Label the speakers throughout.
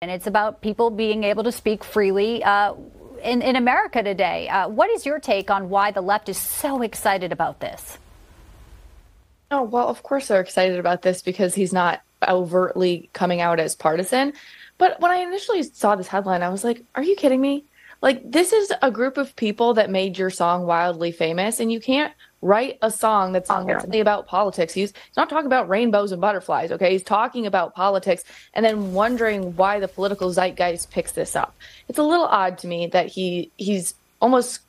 Speaker 1: And it's about people being able to speak freely in America today. What is your take on why the left is so excited about this?
Speaker 2: Oh, well, of course they're excited about this because he's not overtly coming out as partisan. But when I initially saw this headline, I was like, are you kidding me? Like, this is a group of people that made your song wildly famous, and you can't write a song that's only about politics. He's not talking about rainbows and butterflies, okay? He's talking about politics and then wondering why the political zeitgeist picks this up. It's a little odd to me that he's almost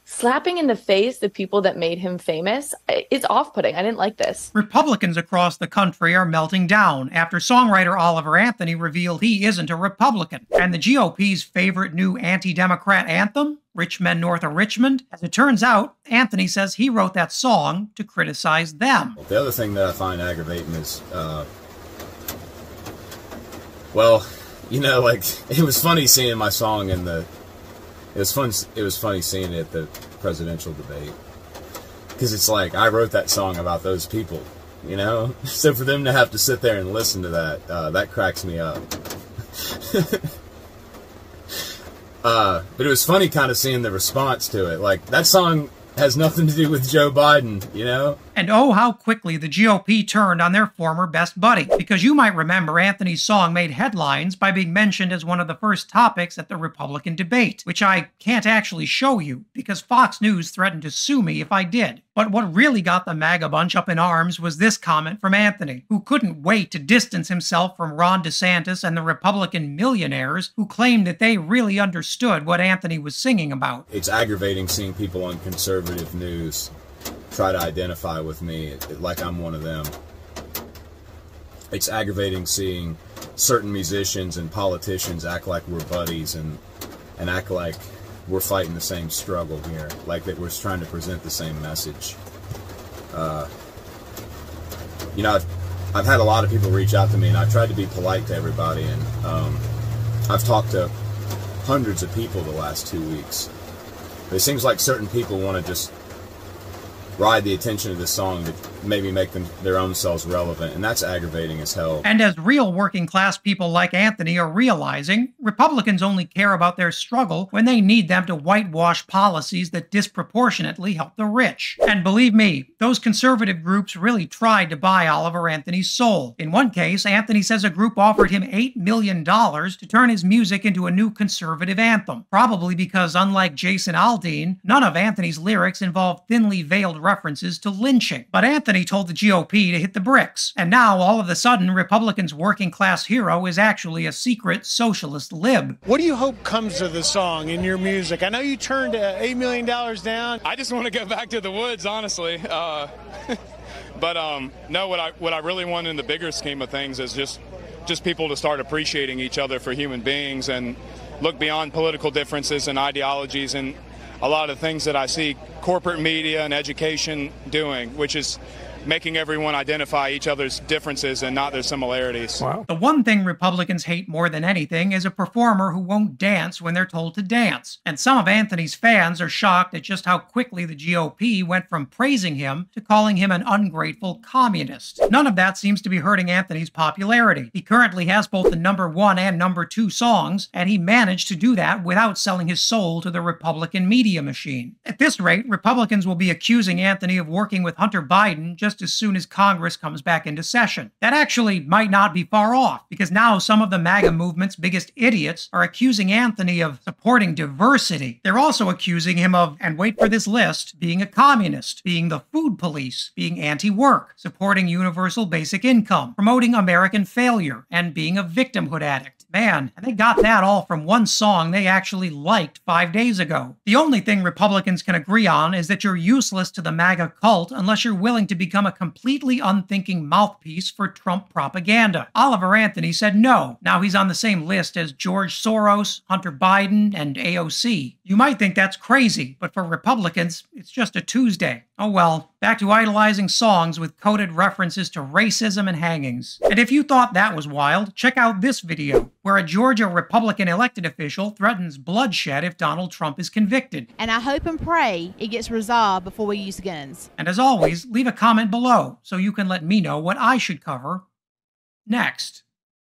Speaker 2: slapping in the face the people that made him famous. It's off-putting. I didn't like this.
Speaker 3: Republicans across the country are melting down after songwriter Oliver Anthony revealed he isn't a Republican. And the GOP's favorite new anti-Democrat anthem, Men North of Richmond, as it turns out, Anthony says he wrote that song to criticize them.
Speaker 4: The other thing that I find aggravating is, well, you know, like, it was funny seeing my song in the It was funny seeing it at the presidential debate, because it's like I wrote that song about those people, you know. So for them to have to sit there and listen to that, that cracks me up. But it was funny kind of seeing the response to it. Like, that song has nothing to do with Joe Biden, you know?
Speaker 3: And oh, how quickly the GOP turned on their former best buddy. Because you might remember Anthony's song made headlines by being mentioned as one of the first topics at the Republican debate, which I can't actually show you because Fox News threatened to sue me if I did. But what really got the MAGA bunch up in arms was this comment from Anthony, who couldn't wait to distance himself from Ron DeSantis and the Republican millionaires who claimed that they really understood what Anthony was singing about.
Speaker 4: It's aggravating seeing people on conservative news try to identify with me like I'm one of them. It's aggravating seeing certain musicians and politicians act like we're buddies and act like we're fighting the same struggle here, like that we're trying to present the same message. You know, I've had a lot of people reach out to me, and I've tried to be polite to everybody, and I've talked to hundreds of people the last 2 weeks. But it seems like certain people want to just ride the attention of this song to maybe make them their own selves relevant, and that's aggravating as hell.
Speaker 3: And as real working class people like Anthony are realizing, Republicans only care about their struggle when they need them to whitewash policies that disproportionately help the rich. And believe me, those conservative groups really tried to buy Oliver Anthony's soul. In one case, Anthony says a group offered him $8 million to turn his music into a new conservative anthem, probably because, unlike Jason Aldean, none of Anthony's lyrics involve thinly veiled references to lynching. But Anthony told the GOP to hit the bricks, and now all of a sudden Republicans' working class hero is actually a secret socialist lib.
Speaker 5: What do you hope comes of the song in your music? I know you turned $8 million down.
Speaker 6: I just want to go back to the woods, honestly. But no, what I really want in the bigger scheme of things is just people to start appreciating each other for human beings and look beyond political differences and ideologies and a lot of things that I see corporate media and education doing, which is making everyone identify each other's differences and not their similarities.
Speaker 3: Wow. The one thing Republicans hate more than anything is a performer who won't dance when they're told to dance. And some of Anthony's fans are shocked at just how quickly the GOP went from praising him to calling him an ungrateful communist. None of that seems to be hurting Anthony's popularity. He currently has both the #1 and #2 songs, and he managed to do that without selling his soul to the Republican media machine. At this rate, Republicans will be accusing Anthony of working with Hunter Biden just as soon as Congress comes back into session. That actually might not be far off, because now some of the MAGA movement's biggest idiots are accusing Anthony of supporting diversity. They're also accusing him of, and wait for this list, being a communist, being the food police, being anti-work, supporting universal basic income, promoting American failure, and being a victimhood addict. Man, and they got that all from one song they actually liked 5 days ago. The only thing Republicans can agree on is that you're useless to the MAGA cult unless you're willing to become a completely unthinking mouthpiece for Trump propaganda. Oliver Anthony said no. Now he's on the same list as George Soros, Hunter Biden, and AOC. You might think that's crazy, but for Republicans, it's just a Tuesday. Oh well, back to idolizing songs with coded references to racism and hangings. And if you thought that was wild, check out this video, where a Georgia Republican elected official threatens bloodshed if Donald Trump is convicted.
Speaker 7: And I hope and pray it gets resolved before we use guns.
Speaker 3: And as always, leave a comment below so you can let me know what I should cover next.